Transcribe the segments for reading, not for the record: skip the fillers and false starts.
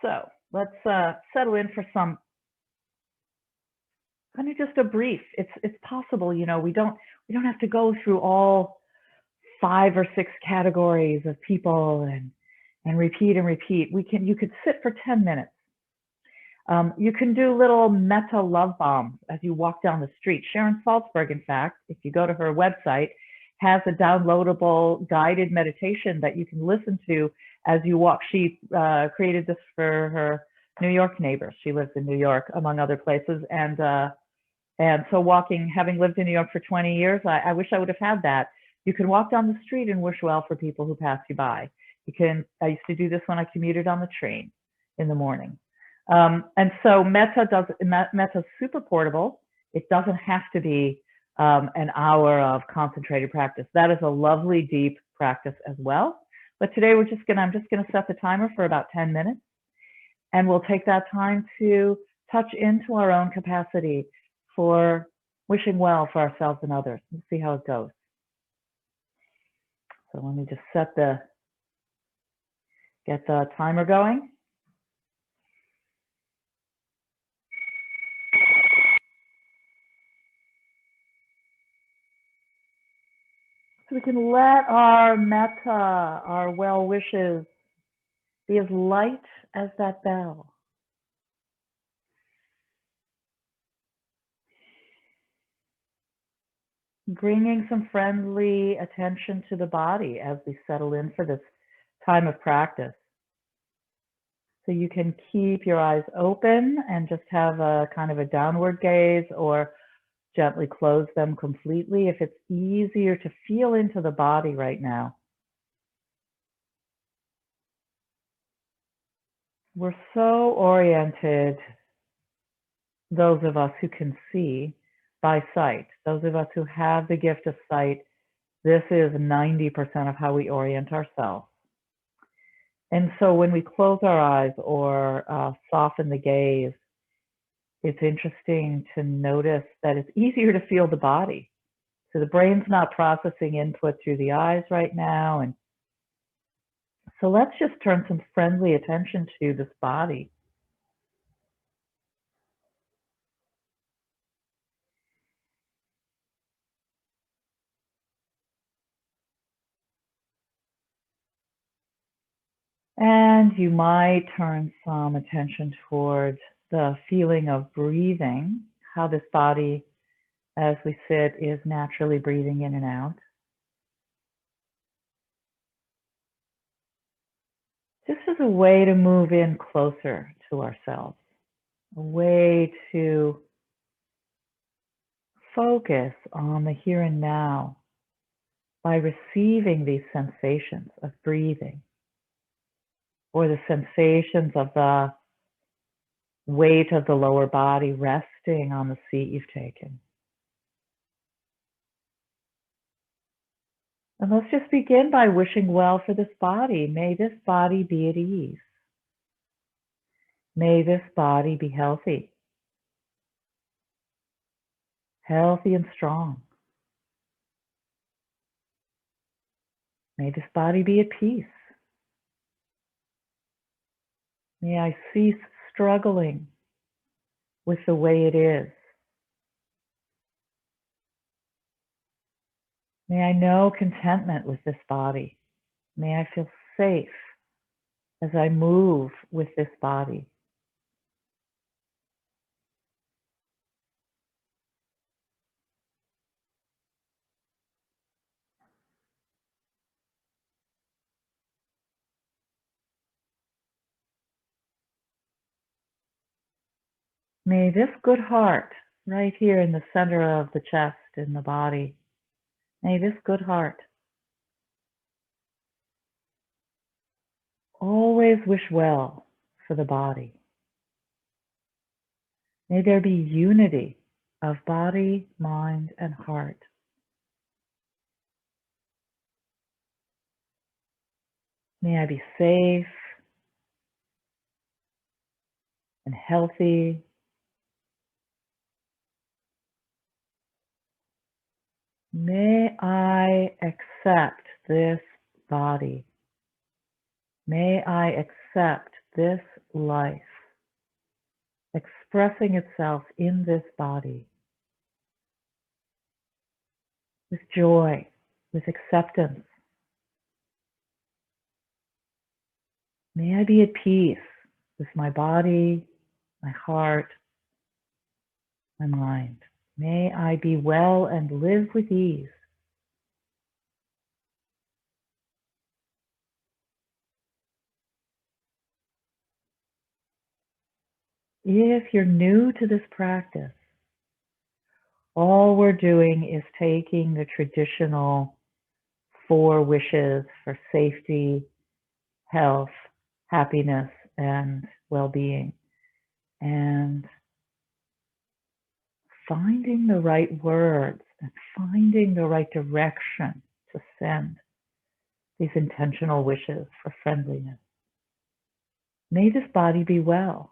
So let's settle in for some kind of just a brief. It's possible, you know, we don't have to go through all 5 or 6 categories of people and repeat and repeat. You could sit for 10 minutes. You can do little Metta love bombs as you walk down the street. Sharon Salzberg, in fact, if you go to her website, has a downloadable guided meditation that you can listen to as you walk. She created this for her New York neighbors. She lives in New York, among other places. And so walking, having lived in New York for 20 years, I wish I would have had that. You can walk down the street and wish well for people who pass you by. I used to do this when I commuted on the train in the morning. And so Metta's super portable. It doesn't have to be an hour of concentrated practice. That is a lovely deep practice as well. But today I'm just gonna set the timer for about 10 minutes, and we'll take that time to touch into our own capacity for wishing well for ourselves and others. We'll see how it goes. So let me just get the timer going. So we can let our metta, our well wishes, be as light as that bell. Bringing some friendly attention to the body as we settle in for this time of practice. So you can keep your eyes open and just have a kind of a downward gaze, or gently close them completely if it's easier to feel into the body right now. We're so oriented, those of us who can see, by sight. Those of us who have the gift of sight, this is 90% of how we orient ourselves. And so when we close our eyes or soften the gaze, it's interesting to notice that it's easier to feel the body. So the brain's not processing input through the eyes right now. And so let's just turn some friendly attention to this body. And you might turn some attention towards the feeling of breathing, how this body, as we sit, is naturally breathing in and out. This is a way to move in closer to ourselves, a way to focus on the here and now by receiving these sensations of breathing, or the sensations of the weight of the lower body resting on the seat you've taken. And let's just begin by wishing well for this body. May this body be at ease. May this body be healthy and strong. May this body be at peace. May I cease struggling with the way it is. May I know contentment with this body. May I feel safe as I move with this body. May this good heart, right here in the center of the chest, in the body, may this good heart always wish well for the body. May there be unity of body, mind, and heart. May I be safe and healthy. May I accept this body. May I accept this life expressing itself in this body with joy, with acceptance. May I be at peace with my body, my heart, my mind. May I be well and live with ease. If you're new to this practice, all we're doing is taking the traditional 4 wishes for safety, health, happiness, and well-being, and finding the right words and finding the right direction to send these intentional wishes for friendliness. May this body be well.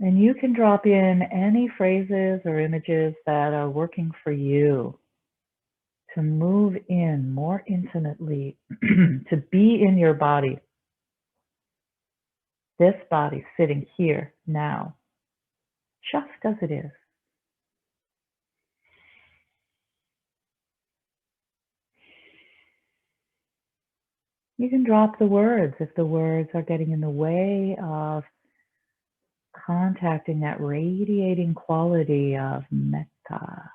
And you can drop in any phrases or images that are working for you to move in more intimately, to be in your body, this body sitting here now, just as it is. You can drop the words if the words are getting in the way of contacting that radiating quality of metta.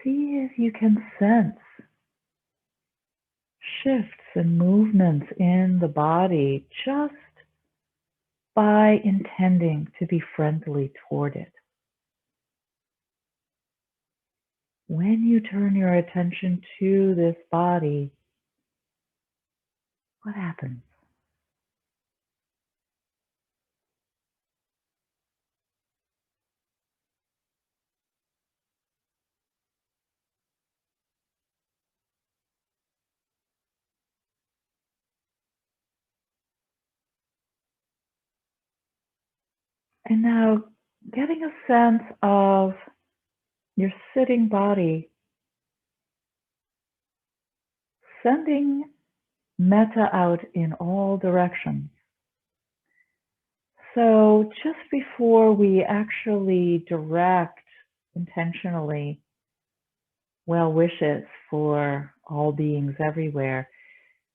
See if you can sense shifts and movements in the body just by intending to be friendly toward it. When you turn your attention to this body, what happens? And now getting a sense of your sitting body, sending metta out in all directions. So just before we actually direct intentionally well wishes for all beings everywhere,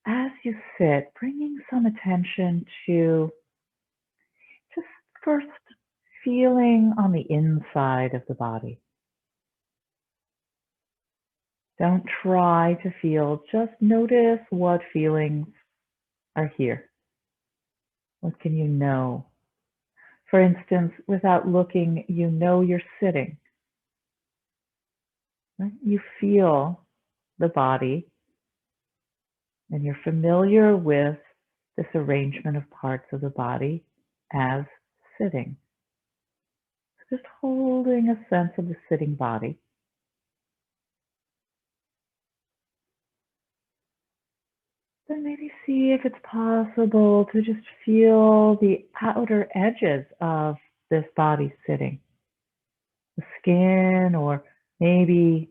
as you sit, bringing some attention to just first feeling on the inside of the body. Don't try to feel, just notice what feelings are here. What can you know? For instance, without looking, you know you're sitting. Right? You feel the body and you're familiar with this arrangement of parts of the body as sitting. Just holding a sense of the sitting body. Then maybe see if it's possible to just feel the outer edges of this body sitting. The skin, or maybe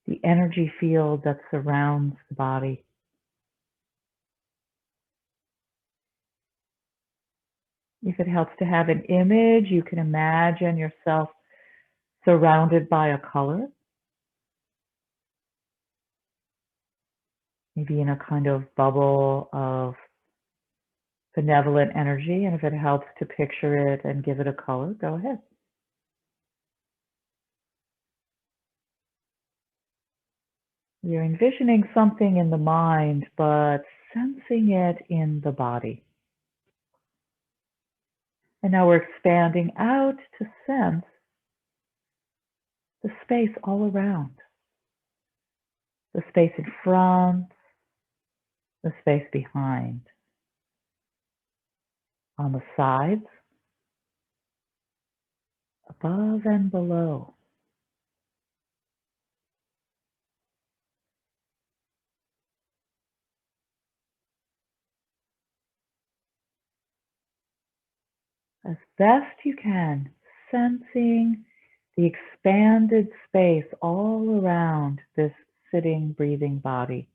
the energy field that surrounds the body. If it helps to have an image, you can imagine yourself surrounded by a color. Maybe in a kind of bubble of benevolent energy. And if it helps to picture it and give it a color, go ahead. You're envisioning something in the mind, but sensing it in the body. And now we're expanding out to sense the space all around. The space in front, the space behind. On the sides, above and below. as best you can, sensing the expanded space all around this sitting, breathing body.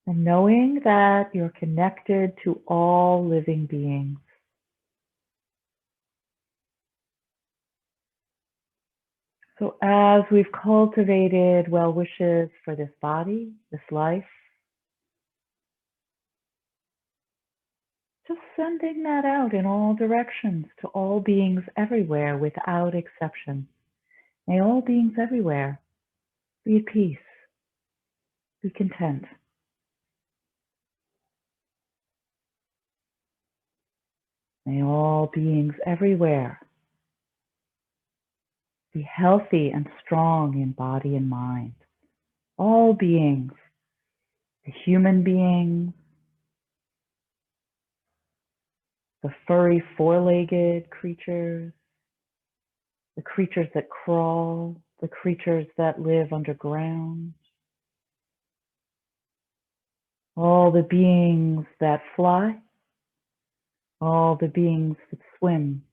And knowing that you're connected to all living beings. So as we've cultivated well wishes for this body, this life, just sending that out in all directions to all beings everywhere without exception. May all beings everywhere be at peace, be content. May all beings everywhere be healthy and strong in body and mind. All beings, the human beings, the furry four-legged creatures, the creatures that crawl, the creatures that live underground, all the beings that fly, all the beings that swim,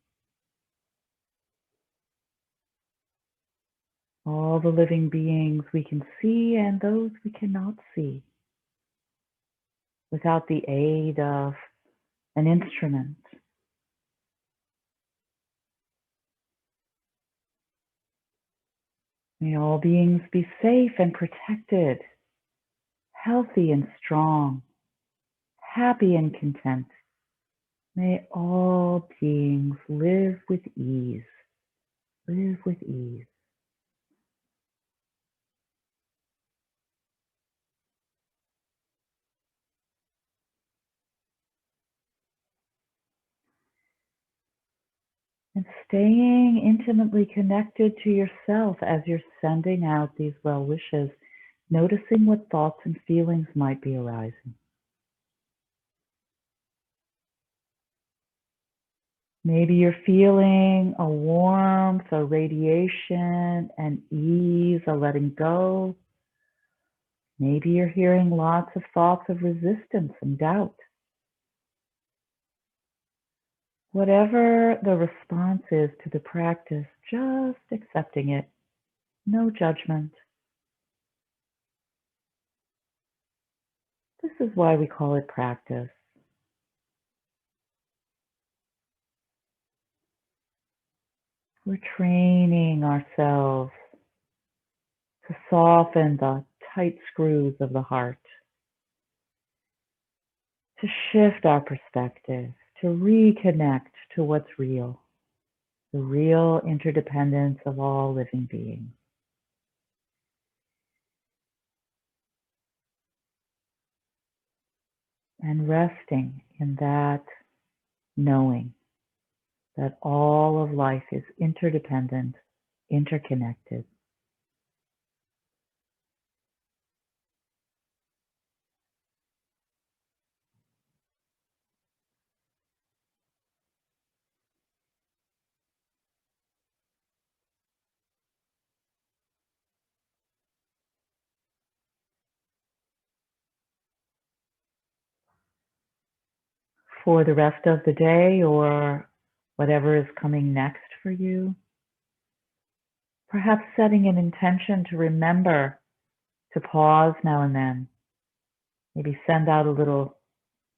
all the living beings we can see and those we cannot see without the aid of an instrument. May all beings be safe and protected, healthy and strong, happy and content. May all beings live with ease, live with ease. And staying intimately connected to yourself as you're sending out these well wishes, noticing what thoughts and feelings might be arising. Maybe you're feeling a warmth, a radiation, an ease, a letting go. Maybe you're hearing lots of thoughts of resistance and doubt. Whatever the response is to the practice, just accepting it, no judgment. This is why we call it practice. We're training ourselves to soften the tight screws of the heart, to shift our perspective, to reconnect to what's real, the real interdependence of all living beings. And resting in that knowing that all of life is interdependent, interconnected. For the rest of the day or whatever is coming next for you, perhaps setting an intention to remember to pause now and then. Maybe send out a little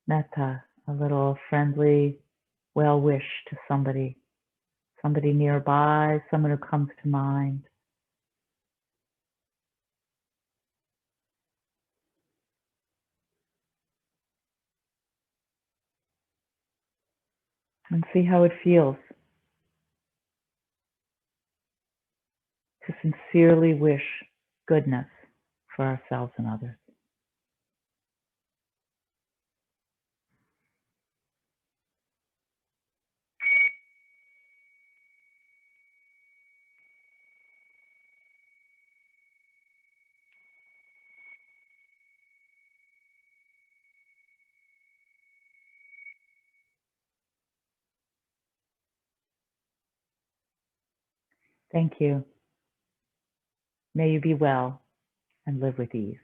metta, a little friendly well wish to somebody nearby, someone who comes to mind. And see how it feels to sincerely wish goodness for ourselves and others. Thank you. May you be well and live with ease.